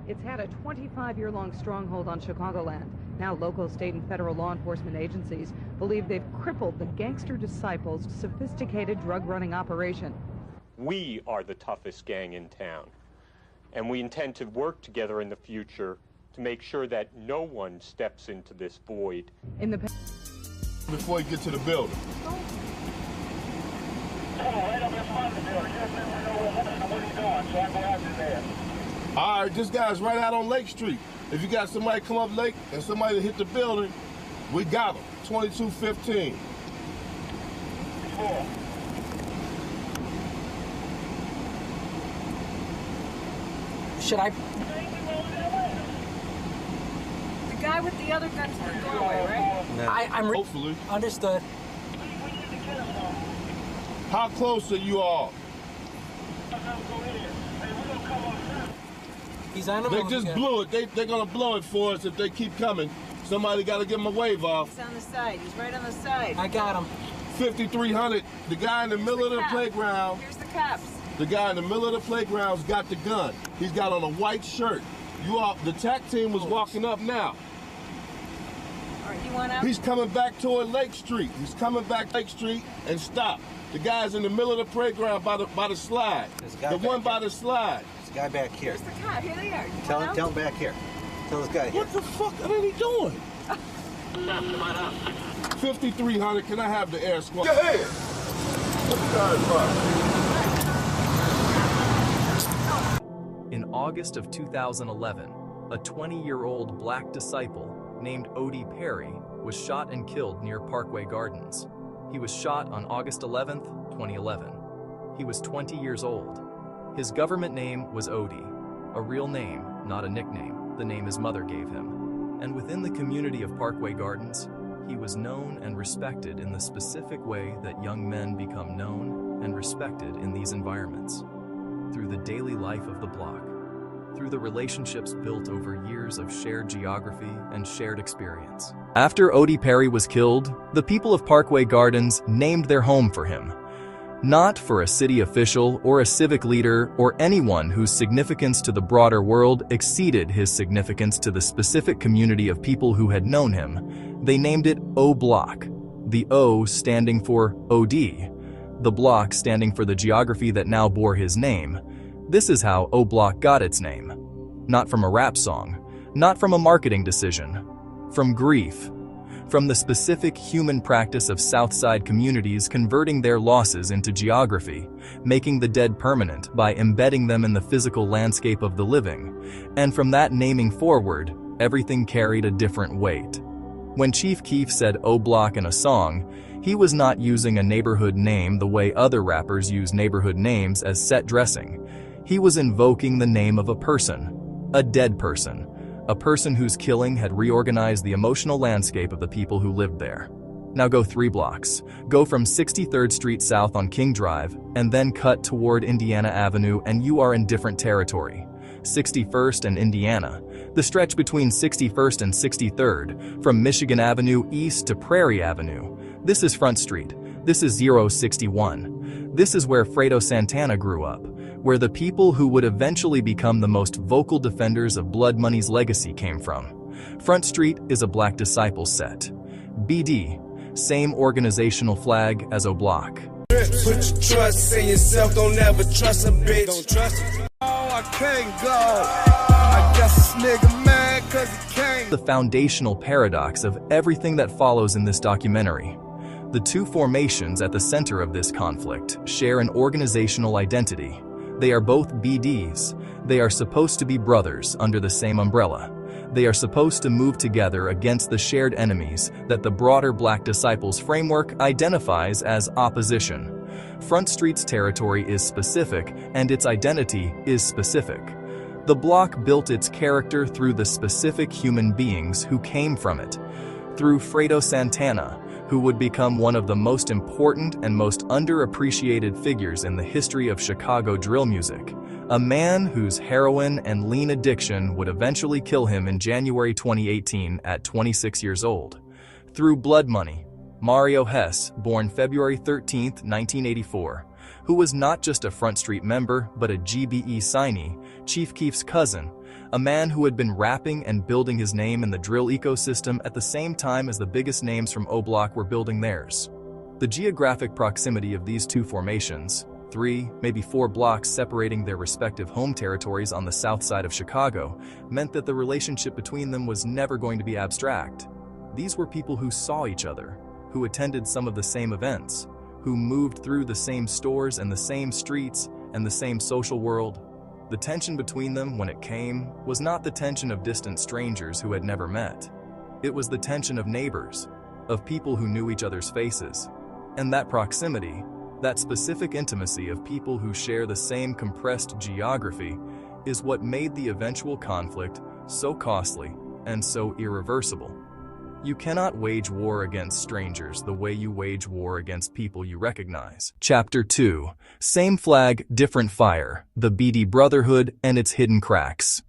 It's had a 25-year-long stronghold on Chicagoland. Now local, state, and federal law enforcement agencies believe they've crippled the gangster disciples' sophisticated drug-running operation. We are the toughest gang in town, and we intend to work together in the future to make sure that no one steps into this void. Before you get to the building. All right, this guy's right out on Lake Street. If you got somebody come up Lake and somebody hit the building, we got them. 2215. Should I? The guy with the other gun's in the doorway, right? No. I'm hopefully. Understood. How close are you all? He's on the They just blew it. They're going to blow it for us if they keep coming. Somebody got to give him a wave off. He's on the side. He's right on the side. I got him. 5300. The guy in the middle of the playground. Here's the cops. The guy in the middle of the playground's got the gun. He's got on a white shirt. The TAC team was walking up now. All right, you want out? He's coming back toward Lake Street. He's coming back Lake Street and stop. The guy's in the middle of the playground by the slide. The one by the slide. There's a guy back here. Where's the cop? Here they are. Tell him back here. Tell this guy here. What the fuck are they doing? 5300, can I have the air squad? Go ahead. In August of 2011, a 20-year-old black disciple named Odee Perry was shot and killed near Parkway Gardens. He was shot on August 11th, 2011. He was 20 years old. His government name was Odee, a real name, not a nickname, the name his mother gave him. And within the community of Parkway Gardens, he was known and respected in the specific way that young men become known and respected in these environments, through the daily life of the block, through the relationships built over years of shared geography and shared experience. After Odee Perry was killed, the people of Parkway Gardens named their home for him. Not for a city official or a civic leader or anyone whose significance to the broader world exceeded his significance to the specific community of people who had known him. They named it OBlock, the O standing for Odee, the block standing for the geography that now bore his name. This is how OBlock got its name. Not from a rap song, not from a marketing decision, from grief, from the specific human practice of Southside communities converting their losses into geography, making the dead permanent by embedding them in the physical landscape of the living, and from that naming forward, everything carried a different weight. When Chief Keef said OBlock in a song, he was not using a neighborhood name the way other rappers use neighborhood names as set dressing. He was invoking the name of a person, a dead person, a person whose killing had reorganized the emotional landscape of the people who lived there. Now go 3 blocks. Go from 63rd Street South on King Drive, and then cut toward Indiana Avenue and you are in different territory. 61st and Indiana, the stretch between 61st and 63rd, from Michigan Avenue east to Prairie Avenue. This is Front Street. This is 061. This is where Fredo Santana grew up, where the people who would eventually become the most vocal defenders of Blood Money's legacy came from. Front Street is a Black Disciple set. BD, same organizational flag as OBlock. Put your trust in yourself, don't ever trust a bitch. Don't trust it. Oh, I can't go. I guess this nigga mad cause he can't. The foundational paradox of everything that follows in this documentary. The two formations at the center of this conflict share an organizational identity. They are both BDs. They are supposed to be brothers under the same umbrella. They are supposed to move together against the shared enemies that the broader Black Disciples framework identifies as opposition. Front Street's territory is specific, and its identity is specific. The block built its character through the specific human beings who came from it. Through Fredo Santana, who would become one of the most important and most underappreciated figures in the history of Chicago drill music, a man whose heroin and lean addiction would eventually kill him in January 2018 at 26 years old. Through Blood Money, Mario Hess, born February 13, 1984, who was not just a Front Street member but a GBE signee, Chief Keef's cousin, a man who had been rapping and building his name in the drill ecosystem at the same time as the biggest names from OBlock were building theirs. The geographic proximity of these two formations, 3, maybe 4 blocks separating their respective home territories on the south side of Chicago, meant that the relationship between them was never going to be abstract. These were people who saw each other, who attended some of the same events, who moved through the same stores and the same streets and the same social world. The tension between them, when it came, was not the tension of distant strangers who had never met. It was the tension of neighbors, of people who knew each other's faces. And that proximity, that specific intimacy of people who share the same compressed geography, is what made the eventual conflict so costly and so irreversible. You cannot wage war against strangers the way you wage war against people you recognize. Chapter 2. Same flag, different fire, the Beasty Brotherhood and its hidden cracks.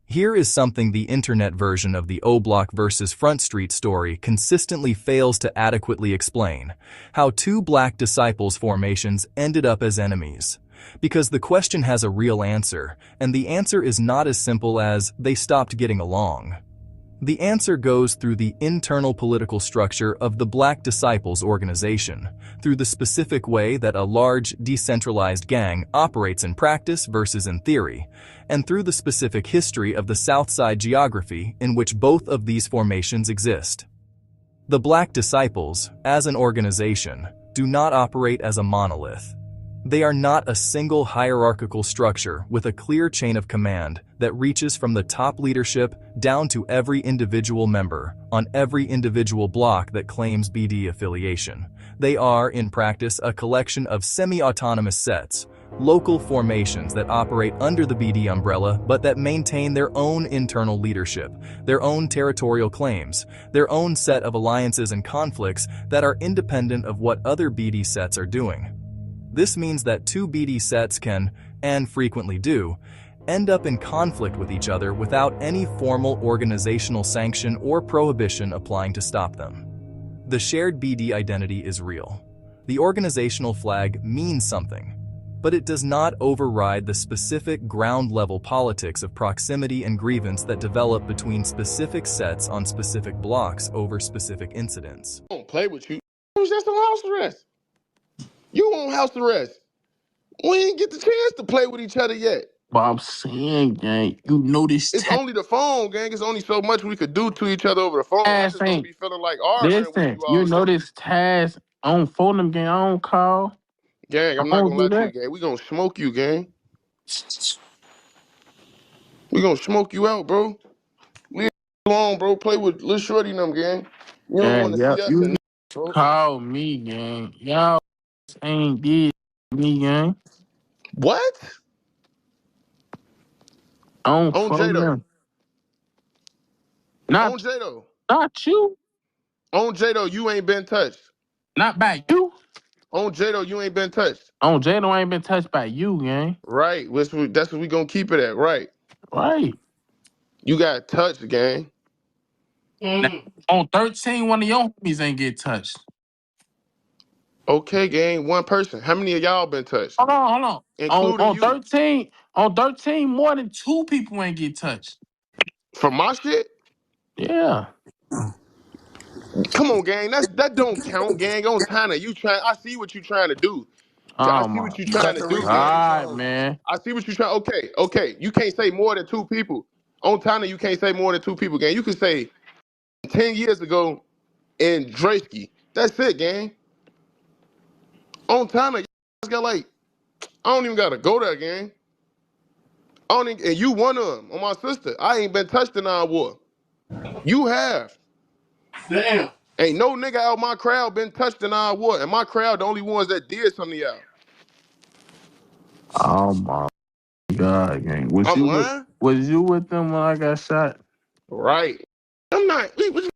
Here is something the internet version of the OBlock versus Front Street story consistently fails to adequately explain: how two Black Disciples formations ended up as enemies. Because the question has a real answer, and the answer is not as simple as they stopped getting along. The answer goes through the internal political structure of the Black Disciples organization, through the specific way that a large, decentralized gang operates in practice versus in theory, and through the specific history of the Southside geography in which both of these formations exist. The Black Disciples, as an organization, do not operate as a monolith. They are not a single hierarchical structure with a clear chain of command that reaches from the top leadership down to every individual member on every individual block that claims BD affiliation. They are, in practice, a collection of semi-autonomous sets, local formations that operate under the BD umbrella but that maintain their own internal leadership, their own territorial claims, their own set of alliances and conflicts that are independent of what other BD sets are doing. This means that two BD sets can, and frequently do, end up in conflict with each other without any formal organizational sanction or prohibition applying to stop them. The shared BD identity is real. The organizational flag means something, but it does not override the specific ground-level politics of proximity and grievance that develop between specific sets on specific blocks over specific incidents. I don't play with you. I was just on house arrest. You on house arrest. We ain't get the chance to play with each other yet. But I'm saying, gang, you know this. It's only the phone, gang. It's only so much we could do to each other over the phone. I just don't be feeling like arguing with you all. You know this task. I don't phone them, gang. I don't call. Gang, I'm not gonna lie to you, gang. We gonna smoke you, gang. We gonna smoke you out, bro. Leave alone, bro. Play with Lil Shorty and them, gang. You don't want to see us in bro. Call me, gang. Y'all ain't did me, gang. What? I don't on Jado. On Jado. Not you. On Jado, you ain't been touched. Not by you. On Jado, you ain't been touched. On Jado, I ain't been touched by you, gang. Right. That's what we gonna keep it at, right? Right. You got touched, gang. Now, on 13, one of your homies ain't get touched. Okay, gang. One person. How many of y'all been touched? Hold on. Including on you. 13, more than 2 people ain't get touched. From my shit? Yeah. Come on, gang. That don't count, gang. On Tana, I see what you trying to do. I see what you trying to do, gang. All right, man. I see what you trying. Okay. You can't say more than 2 people. On Tana, you can't say more than 2 people, gang. You can say 10 years ago in Dresky. That's it, gang. On Tana, you got like, I don't even gotta go there, gang. And you one of them on my sister. I ain't been touched in our war. You have. Damn. Ain't no nigga out my crowd been touched in our war. And my crowd the only ones that did something to y'all. Oh my God, gang. Was you with them when I got shot? Right. I'm not. You wasn't,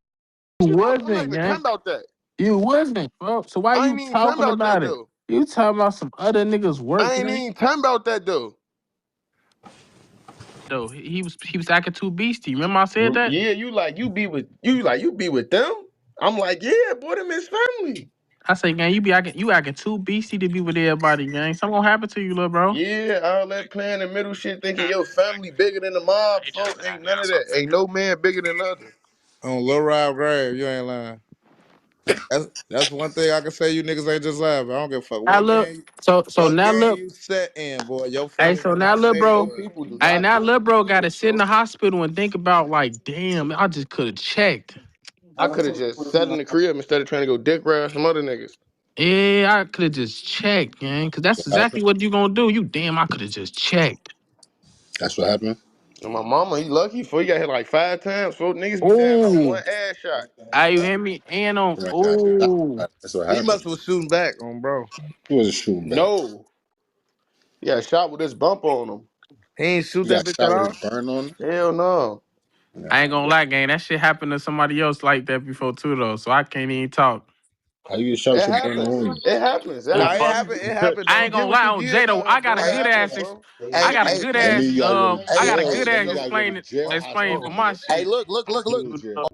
I'm not even talking about that. You wasn't, bro. So why you talking about it? Though. You talking about some other niggas work? I ain't even talking about that though. Though he was acting too beastie. Remember I said that? Yeah, you be with them. I'm like, yeah, boy, them his family. I say, gang, you acting too beastie to be with everybody, gang. Something gonna happen to you, little bro. Yeah, all that playing the middle shit, thinking your family bigger than the mob, folk. Ain't none of that. Ain't no man bigger than other. On Lil Rob grave, you ain't lying. That's one thing I can say. You niggas ain't just laughing. I don't give a fuck I what look, gang. so What now gang look, you set in, boy? Your hey, family so gonna now have to little say Some bro, something. people do hey, not now care little about bro got to people, sit in bro. the hospital and think about like, damn, I just could have checked. I could have just sat in the crib instead of trying to go dick ride some other niggas. Yeah, I could have just checked, gang, because that's What exactly happened? what you gonna do. You damn, I could have just checked. That's what happened. And my mama, he lucky for he got hit like 5 times. So niggas be dying off Ooh, one ass shot. you hear me? And on, Right, ooh, that's what He happened. must was shooting back on bro. He wasn't shooting back. No. He got shot with this bump on him. He ain't shoot He that got bitch at shot with all. his burn on him. Hell no. I ain't gonna lie, gang. That shit happened to somebody else like that before too, though. So I can't even talk. How you get shot with It your burn happens. on you? It happens. It Nah, Oh it happens. fuck. happened. It happened. I ain't Don't get gonna what lie you on get, J-Lo. I got a It good happens, ass. bro. Hey, hey, That mean you gotta go to I got a jail. good That ass mean you gotta go to jail explaining hospital, for my nigga. hey, shit. look. Go to jail.